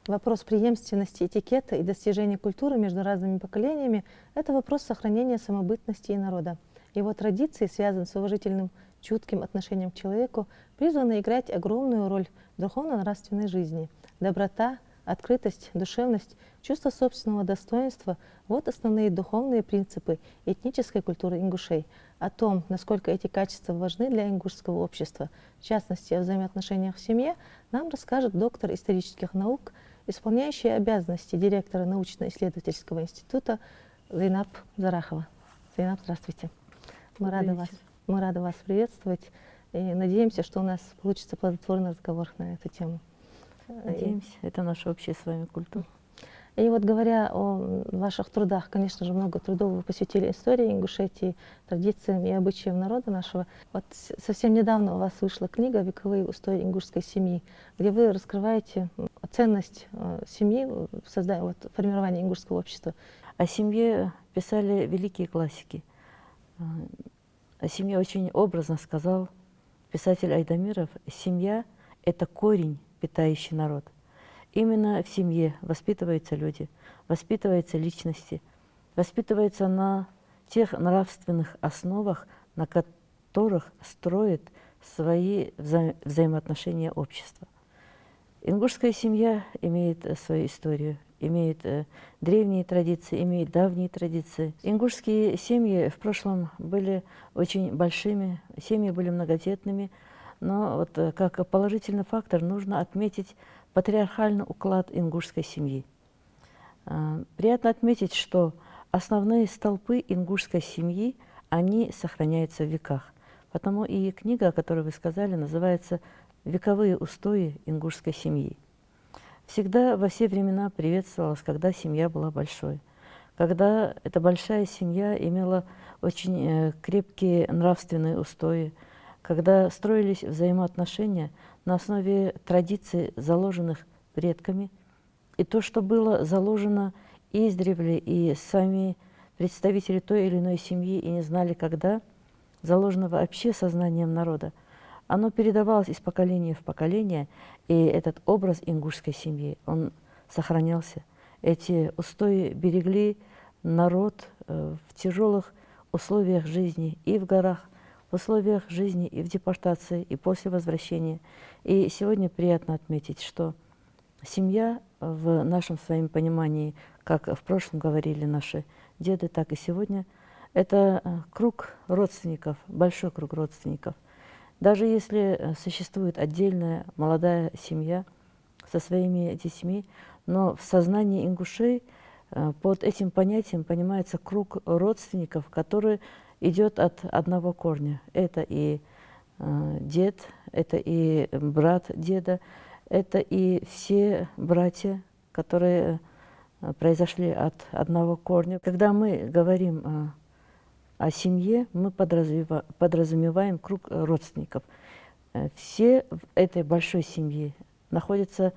Вопрос преемственности этикета и достижения культуры между разными поколениями – это вопрос сохранения самобытности и народа. Его традиции связаны с уважительным, чутким отношением к человеку, призваны играть огромную роль в духовно-нравственной жизни. Доброта, открытость, душевность, чувство собственного достоинства – вот основные духовные принципы этнической культуры ингушей. О том, насколько эти качества важны для ингушского общества, в частности, о взаимоотношениях в семье, нам расскажет доктор исторических наук, исполняющий обязанности директора научно-исследовательского института Зайнаб Зарахова. Зайнаб, здравствуйте. Мы рады вас приветствовать и надеемся, что у нас получится плодотворный разговор на эту тему. Надеемся, это наша общая с вами культура. И вот говоря о ваших трудах, конечно же, много трудов вы посвятили истории Ингушетии, традициям и обычаям народа нашего. Вот совсем недавно у вас вышла книга «Вековые устои ингушской семьи», где вы раскрываете ценность семьи в создании, формировании ингушского общества. О семье писали великие классики. О семье очень образно сказал писатель Айдамиров: «Семья – это корень, питающий народ». Именно в семье воспитываются люди, воспитываются личности, воспитываются на тех нравственных основах, на которых строит свои взаимоотношения общества. Ингушская семья имеет свою историю, имеет древние традиции, имеет давние традиции. Ингушские семьи в прошлом были очень большими, семьи были многодетными, но вот как положительный фактор нужно отметить патриархальный уклад ингушской семьи. Приятно отметить, что основные столпы ингушской семьи, они сохраняются в веках. Потому и книга, о которой вы сказали, называется «Вековые устои ингушской семьи». Всегда во все времена приветствовалось, когда семья была большой, когда эта большая семья имела очень крепкие нравственные устои, когда строились взаимоотношения на основе традиций, заложенных предками, и то, что было заложено издревле, и сами представители той или иной семьи и не знали, когда, заложено вообще сознанием народа, оно передавалось из поколения в поколение, и этот образ ингушской семьи, он сохранялся. Эти устои берегли народ в тяжелых условиях жизни и в горах, в условиях жизни и в депортации, и после возвращения. И сегодня приятно отметить, что семья в нашем своем понимании, как в прошлом говорили наши деды, так и сегодня, это круг родственников, большой круг родственников. Даже если существует отдельная молодая семья со своими детьми, но в сознании ингушей под этим понятием понимается круг родственников, который идет от одного корня. Это и дед, это и брат деда, это и все братья, которые произошли от одного корня. Когда мы говорим о семье, мы подразумеваем круг родственников. Все в этой большой семье находятся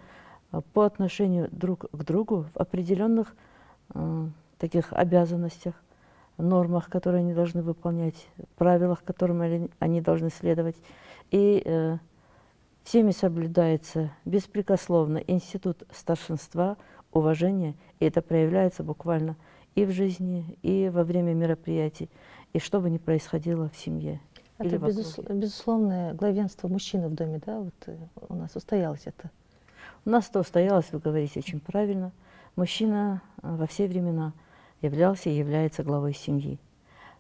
по отношению друг к другу в определенных таких обязанностях, нормах, которые они должны выполнять, правилах, которым они должны следовать. И всеми соблюдается беспрекословно институт старшинства, уважения, и это проявляется буквально и в жизни, и во время мероприятий, и что бы ни происходило в семье. Это безусловное главенство мужчины в доме, да? Вот у нас устоялось это. У нас это устоялось, вы говорите очень правильно. Мужчина во все времена являлся и является главой семьи.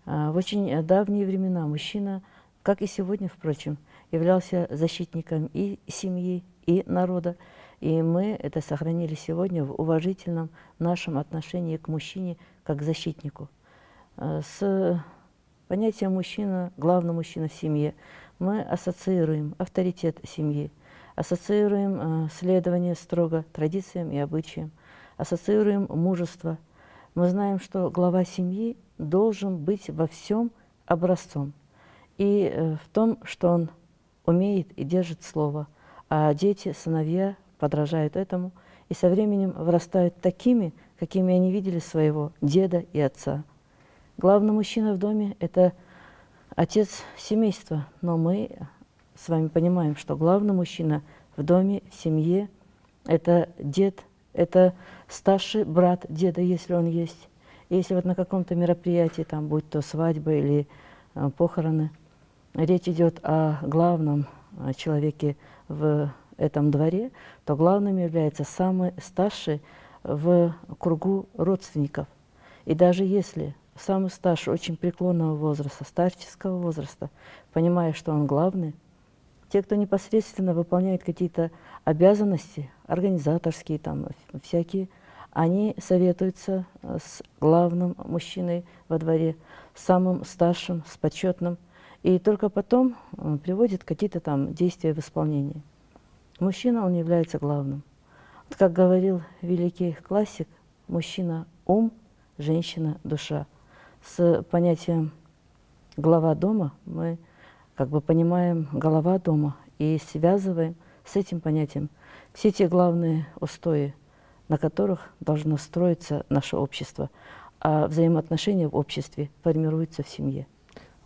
В очень давние времена мужчина, как и сегодня, впрочем, являлся защитником и семьи, и народа. И мы это сохранили сегодня в уважительном нашем отношении к мужчине как к защитнику. С понятием мужчина, главный мужчина в семье, мы ассоциируем авторитет семьи, ассоциируем следование строго традициям и обычаям, ассоциируем мужество. Мы знаем, что глава семьи должен быть во всем образцом. И в том, что он умеет и держит слово, а дети, сыновья подражают этому и со временем вырастают такими, какими они видели своего деда и отца. Главный мужчина в доме – это отец семейства, но мы с вами понимаем, что главный мужчина в доме, в семье – это дед Это старший брат деда, если он есть. Если вот на каком-то мероприятии, там, будь то свадьба или похороны, речь идет о главном человеке в этом дворе, то главным является самый старший в кругу родственников. И даже если самый старший очень преклонного возраста, старческого возраста, понимая, что он главный, те, кто непосредственно выполняет какие-то обязанности, организаторские, там, всякие, они советуются с главным мужчиной во дворе, самым старшим, с почетным, и только потом приводят какие-то там действия в исполнение. Мужчина, он является главным. Вот как говорил великий классик, мужчина – ум, женщина – душа. С понятием «глава дома» мы как бы понимаем голова дома и связываем с этим понятием все те главные устои, на которых должно строиться наше общество, а взаимоотношения в обществе формируются в семье.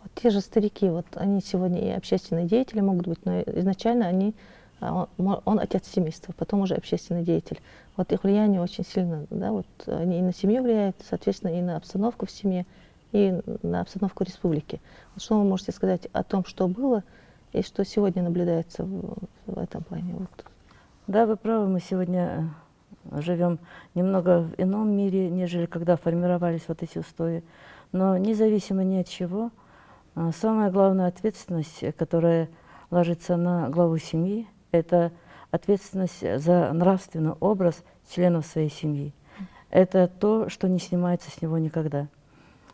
Вот те же старики, вот они сегодня и общественные деятели могут быть, но изначально он отец семейства, потом уже общественный деятель. Вот их влияние очень сильно, да, вот они и на семью влияют, соответственно, и на обстановку в семье, и на обстановку республики. Вот что вы можете сказать о том, что было и что сегодня наблюдается в этом плане? Вот. Да, вы правы, мы сегодня живем немного в ином мире, нежели когда формировались вот эти устои. Но независимо ни от чего, самая главная ответственность, которая ложится на главу семьи, это ответственность за нравственный образ членов своей семьи. Это то, что не снимается с него никогда.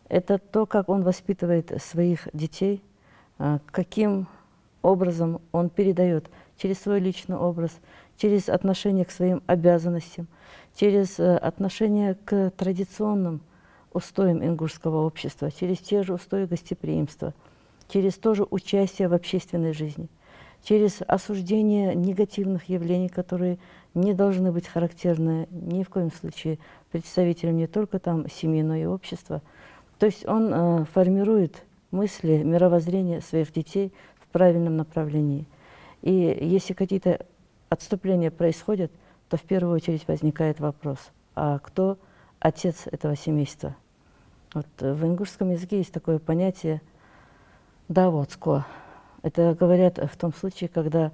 Это то, как он воспитывает своих детей, каким образом он передает через свой личный образ, через отношение к своим обязанностям, через отношение к традиционным устоям ингушского общества, через те же устои гостеприимства, через тоже участие в общественной жизни, через осуждение негативных явлений, которые не должны быть характерны ни в коем случае представителям не только там семьи, но и общества. То есть он формирует мысли, мировоззрение своих детей в правильном направлении. И если какие-то отступления происходят, то в первую очередь возникает вопрос, а кто отец этого семейства? Вот в ингушском языке есть такое понятие «даводско». Это говорят в том случае, когда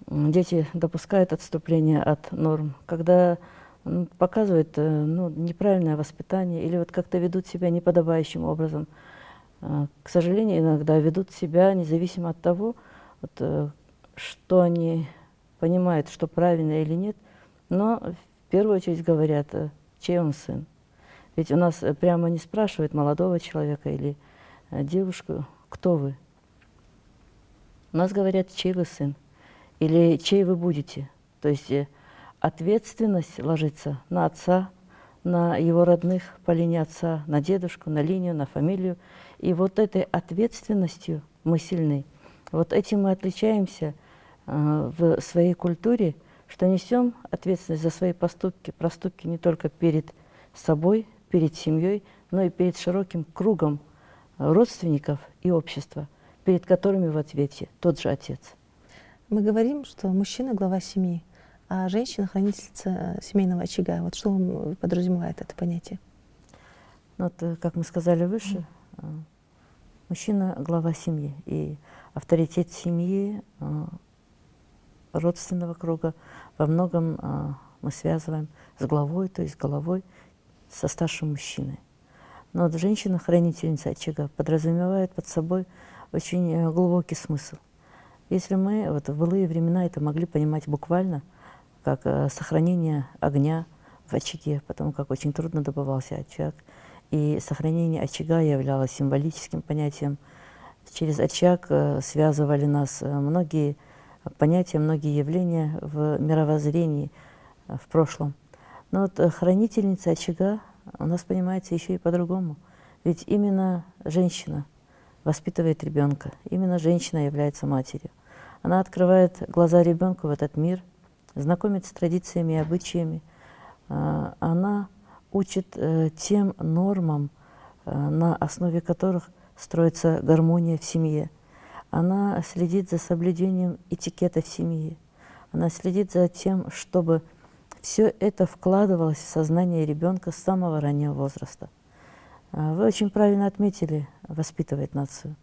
дети допускают отступление от норм, когда показывают неправильное воспитание или вот как-то ведут себя неподобающим образом. К сожалению, иногда ведут себя независимо от того, что они понимают, что правильно или нет, но в первую очередь говорят, чей он сын. Ведь у нас прямо не спрашивают молодого человека или девушку, кто вы. У нас говорят, чей вы сын или чей вы будете. То есть ответственность ложится на отца, на его родных по линии отца, на дедушку, на линию, на фамилию. И вот этой ответственностью мы сильны. Вот этим мы отличаемся в своей культуре, что несем ответственность за свои проступки не только перед собой, перед семьей, но и перед широким кругом родственников и общества, перед которыми в ответе тот же отец. Мы говорим, что мужчина – глава семьи, а женщина – хранительница семейного очага. Вот что подразумевает это понятие? Вот, как мы сказали выше, мужчина – глава семьи, и авторитет семьи, родственного круга во многом мы связываем с главой, то есть головой, со старшим мужчиной. Но вот женщина-хранительница очага подразумевает под собой очень глубокий смысл. Если мы вот в былые времена это могли понимать буквально, как сохранение огня в очаге, потому как очень трудно добывался очаг, и сохранение очага являлось символическим понятием. Через очаг связывали нас многие понятия, многие явления в мировоззрении в прошлом. Но вот хранительница очага у нас понимается еще и по-другому. Ведь именно женщина воспитывает ребенка, именно женщина является матерью. Она открывает глаза ребенку в этот мир, знакомит с традициями и обычаями. Она учит тем нормам, на основе которых строится гармония в семье. Она следит за соблюдением этикета в семье. Она следит за тем, чтобы все это вкладывалось в сознание ребенка с самого раннего возраста. Вы очень правильно отметили, воспитывает нацию.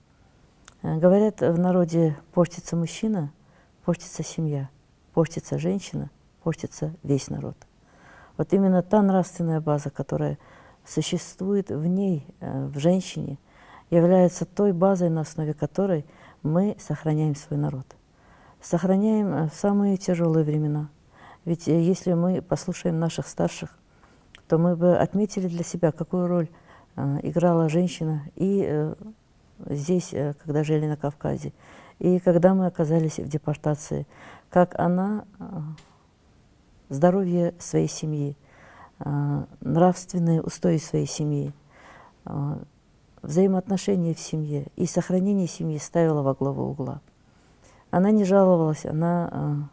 Говорят в народе: портится мужчина, портится семья, портится женщина, портится весь народ. Вот именно та нравственная база, которая существует в ней, в женщине, является той базой, на основе которой мы сохраняем свой народ. Сохраняем в самые тяжелые времена. Ведь если мы послушаем наших старших, то мы бы отметили для себя, какую роль играла женщина и здесь, когда жили на Кавказе, и когда мы оказались в депортации, как она здоровье своей семьи, нравственные устои своей семьи, взаимоотношения в семье и сохранение семьи ставила во главу угла. Она не жаловалась, она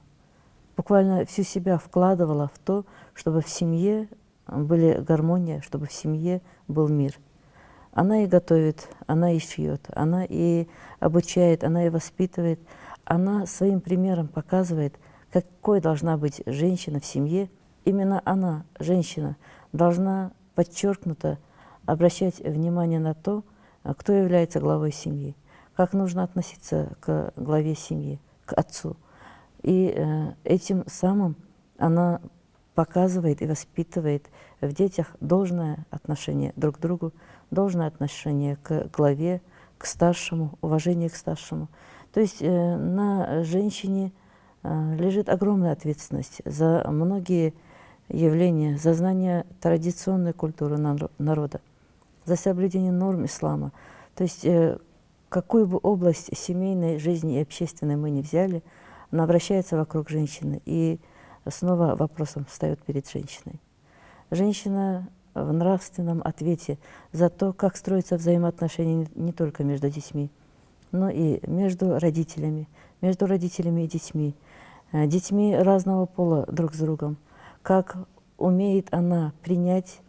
буквально всю себя вкладывала в то, чтобы в семье были гармония, чтобы в семье был мир. Она и готовит, она и шьет, она и обучает, она и воспитывает. Она своим примером показывает, какой должна быть женщина в семье. Именно она, женщина, должна подчеркнуто обращать внимание на то, кто является главой семьи, как нужно относиться к главе семьи, к отцу. И этим самым она показывает и воспитывает в детях должное отношение друг к другу, должное отношение к главе, к старшему, уважение к старшему. То есть на женщине лежит огромная ответственность за многие явления, за знание традиционной культуры народа, за соблюдение норм ислама. То есть какую бы область семейной жизни и общественной мы ни взяли, она вращается вокруг женщины, и снова вопросом встает перед женщиной. Женщина в нравственном ответе за то, как строятся взаимоотношения не только между детьми, но и между родителями и детьми, детьми разного пола друг с другом, как умеет она принять,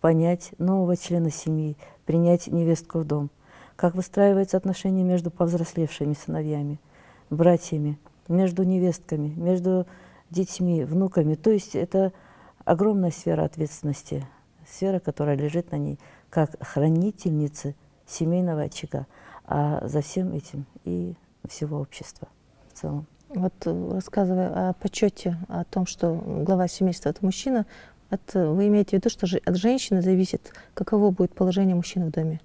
понять нового члена семьи, принять невестку в дом, как выстраиваются отношения между повзрослевшими сыновьями, братьями, между невестками, между детьми, внуками. То есть это огромная сфера ответственности, сфера, которая лежит на ней, как хранительницы семейного очага, а за всем этим и всего общества в целом. Вот рассказывая о почете, о том, что глава семейства – это мужчина, вы имеете в виду, что от женщины зависит, каково будет положение мужчины в доме?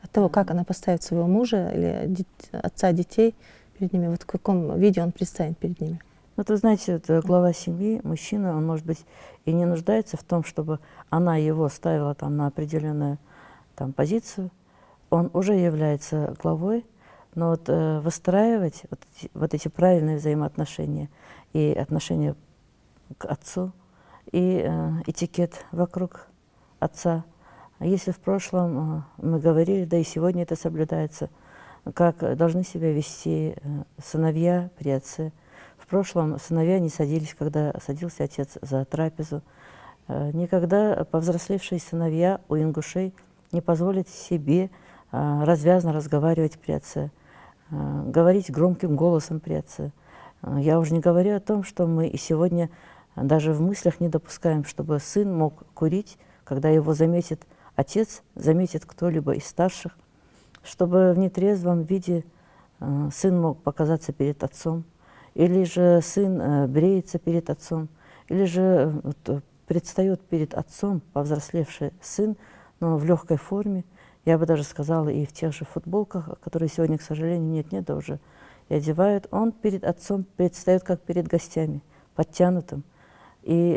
От того, как она поставит своего мужа или отца детей перед ними, вот в каком виде он предстанет перед ними? Вот вы знаете, это глава семьи, мужчина, он, может быть, и не нуждается в том, чтобы она его ставила там на определенную там позицию. Он уже является главой, но вот выстраивать вот эти правильные взаимоотношения и отношения к отцу, и этикет вокруг отца. Если в прошлом мы говорили, да и сегодня это соблюдается, как должны себя вести сыновья при отце. В прошлом сыновья не садились, когда садился отец за трапезу. Никогда повзрослевшие сыновья у ингушей не позволят себе развязно разговаривать при отце, говорить громким голосом при отце. Я уже не говорю о том, что мы и сегодня даже в мыслях не допускаем, чтобы сын мог курить, когда его заметит отец, заметит кто-либо из старших, чтобы в нетрезвом виде сын мог показаться перед отцом, или же сын бреется перед отцом, или же предстает перед отцом повзрослевший сын, но в легкой форме, я бы даже сказала, и в тех же футболках, которые сегодня, к сожалению, нет-нет, да уже и одевают, он перед отцом предстает как перед гостями, подтянутым и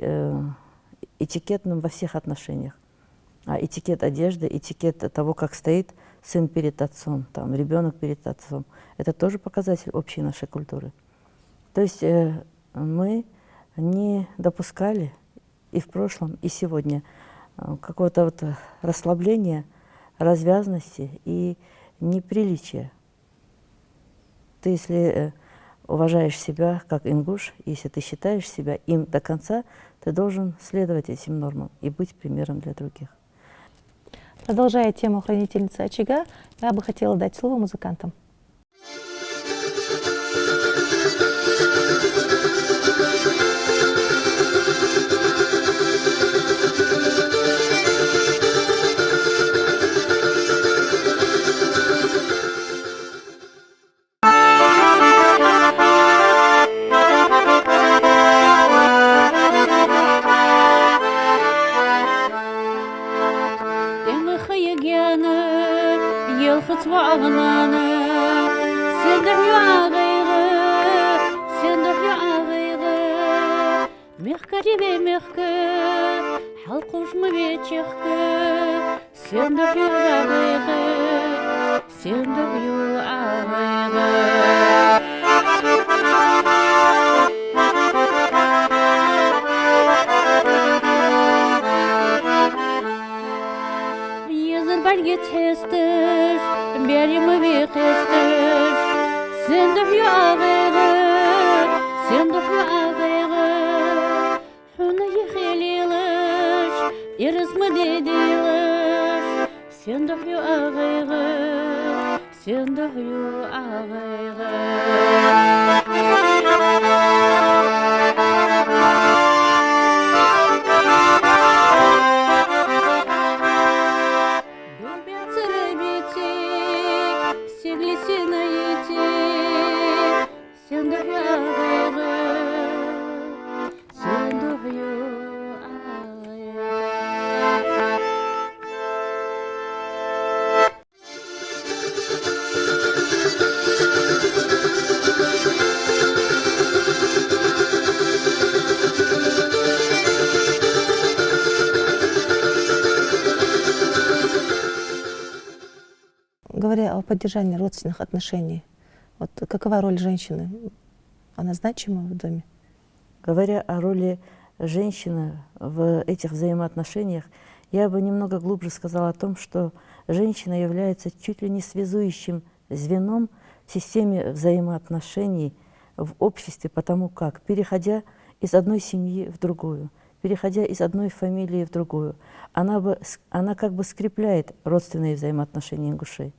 этикетным во всех отношениях. А этикет одежды, этикет того, как стоит сын перед отцом, там, ребенок перед отцом, это тоже показатель общей нашей культуры. То есть мы не допускали и в прошлом, и сегодня какого-то вот расслабления, развязности и неприличия. Ты, если уважаешь себя как ингуш, если ты считаешь себя им до конца, ты должен следовать этим нормам и быть примером для других. Продолжая тему хранительницы очага, я бы хотела дать слово музыкантам. мехке, халқуш мвечехке, сендер ю агайге, сендер ю агайге. Езер бальгет хестер, берем вехестер, сендер ю агайге, сендер ю агайге. Хуна ехелилеш, ирызмы деделеш, сендер ю агайге, сендер ю агайге. Говоря о поддержании родственных отношений, вот какова роль женщины? Она значима в доме? Говоря о роли женщины в этих взаимоотношениях, я бы немного глубже сказала о том, что женщина является чуть ли не связующим звеном в системе взаимоотношений в обществе, потому как, переходя из одной семьи в другую, переходя из одной фамилии в другую, она как бы скрепляет родственные взаимоотношения ингушей.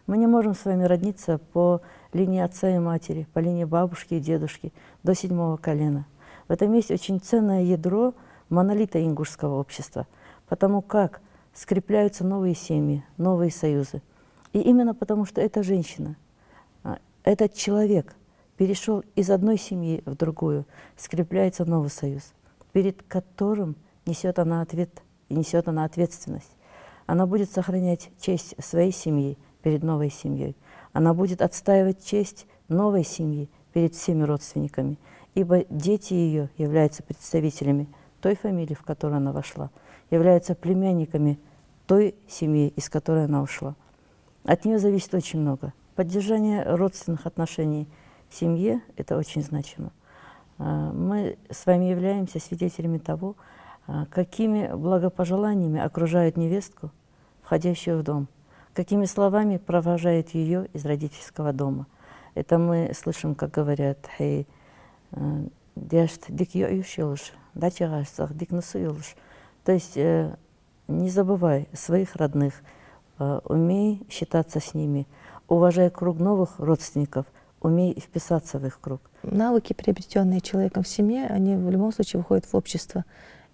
Мы не можем с вами родниться по линии отца и матери, по линии бабушки и дедушки до 7-го колена. В этом есть очень ценное ядро монолита ингушского общества, потому как скрепляются новые семьи, новые союзы. И именно потому, что эта женщина, этот человек перешел из одной семьи в другую, скрепляется новый союз, перед которым несет она ответ и несет она ответственность. Она будет сохранять честь своей семьи перед новой семьей. Она будет отстаивать честь новой семьи перед всеми родственниками, ибо дети ее являются представителями той фамилии, в которую она вошла, являются племянниками той семьи, из которой она ушла. От нее зависит очень много. Поддержание родственных отношений в семье – это очень значимо. Мы с вами являемся свидетелями того, какими благопожеланиями окружают невестку, входящую в дом, какими словами провожает ее из родительского дома. Это мы слышим, как говорят, то есть не забывай своих родных, умей считаться с ними, уважай круг новых родственников, умей вписаться в их круг. Навыки, приобретенные человеком в семье, они в любом случае выходят в общество.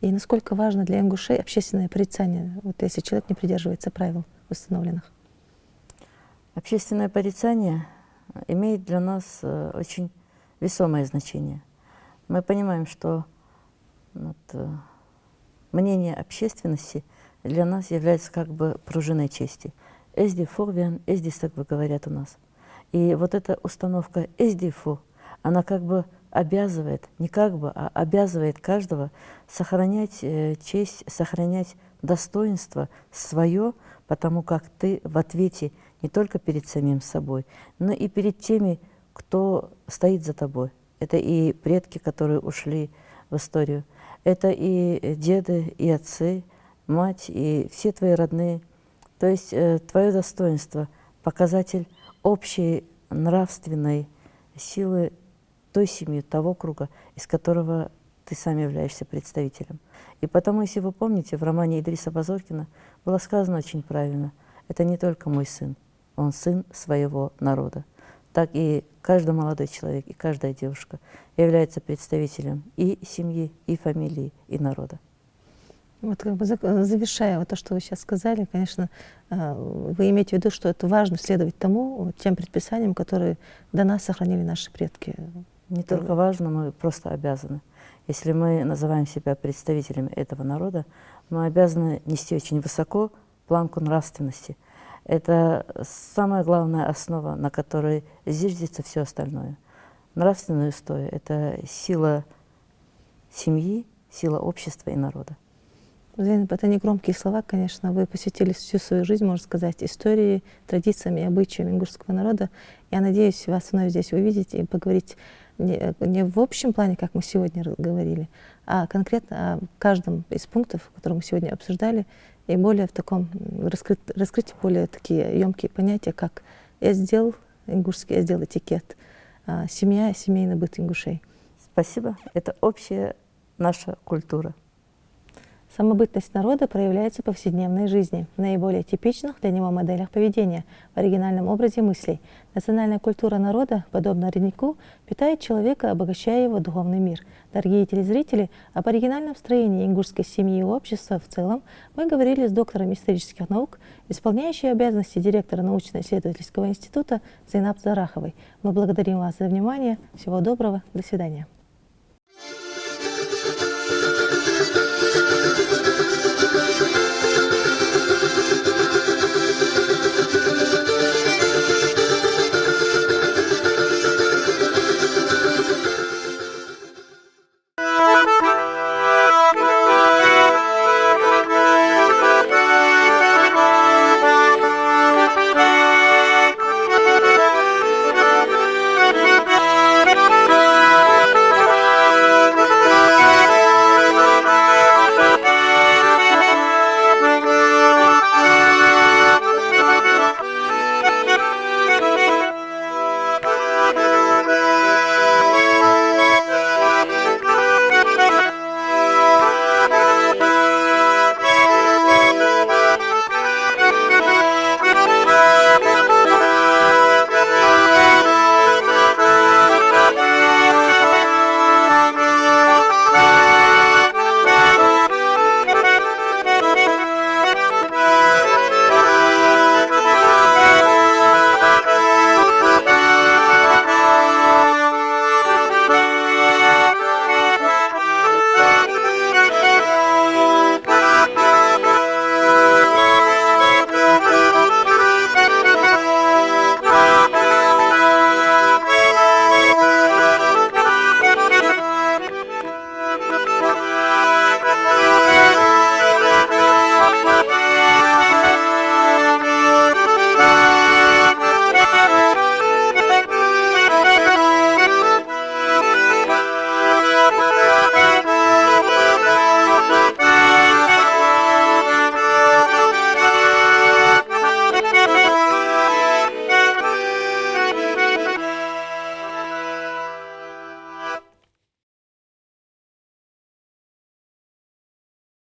И насколько важно для ингушей общественное порицание, вот если человек не придерживается правил установленных? Общественное порицание имеет для нас очень весомое значение. Мы понимаем, что мнение общественности для нас является как бы пружиной чести. «Эсди форвиан, эсди сак», говорят у нас. И вот эта установка «эсди фо», она как бы обязывает, не как бы, а обязывает каждого сохранять честь, сохранять достоинство свое, потому как ты в ответе не только перед самим собой, но и перед теми, кто стоит за тобой. Это и предки, которые ушли в историю, это и деды, и отцы, мать, и все твои родные. То есть твое достоинство – показатель общей нравственной силы той семьи, того круга, из которого ты сам являешься представителем. И потому, если вы помните, в романе Идриса Базоркина было сказано очень правильно: это не только мой сын, он сын своего народа. Так и каждый молодой человек, и каждая девушка является представителем и семьи, и фамилии, и народа. Вот как бы завершая вот то, что вы сейчас сказали, конечно, вы имеете в виду, что это важно следовать тому, тем предписаниям, которые до нас сохранили наши предки. Не только важно, мы просто обязаны. Если мы называем себя представителями этого народа, мы обязаны нести очень высоко планку нравственности. Это самая главная основа, на которой зиждется все остальное. Нравственные устои – это сила семьи, сила общества и народа. Зайнаб, это не громкие слова, конечно. Вы посвятили всю свою жизнь, можно сказать, истории, традициям и обычаям ингушского народа. Я надеюсь вас вновь здесь увидеть и поговорить не в общем плане, как мы сегодня говорили, а конкретно о каждом из пунктов, которые мы сегодня обсуждали, и более в таком раскрыть более такие емкие понятия, как я сделал ингушский, я сделал этикет, семья, семейный быт ингушей. Спасибо. Это общая наша культура. Самобытность народа проявляется в повседневной жизни, в наиболее типичных для него моделях поведения, в оригинальном образе мыслей. Национальная культура народа, подобно роднику, питает человека, обогащая его духовный мир. Дорогие телезрители, об оригинальном строении ингушской семьи и общества в целом мы говорили с доктором исторических наук, исполняющей обязанности директора научно-исследовательского института Зайнаб Зараховой. Мы благодарим вас за внимание. Всего доброго. До свидания.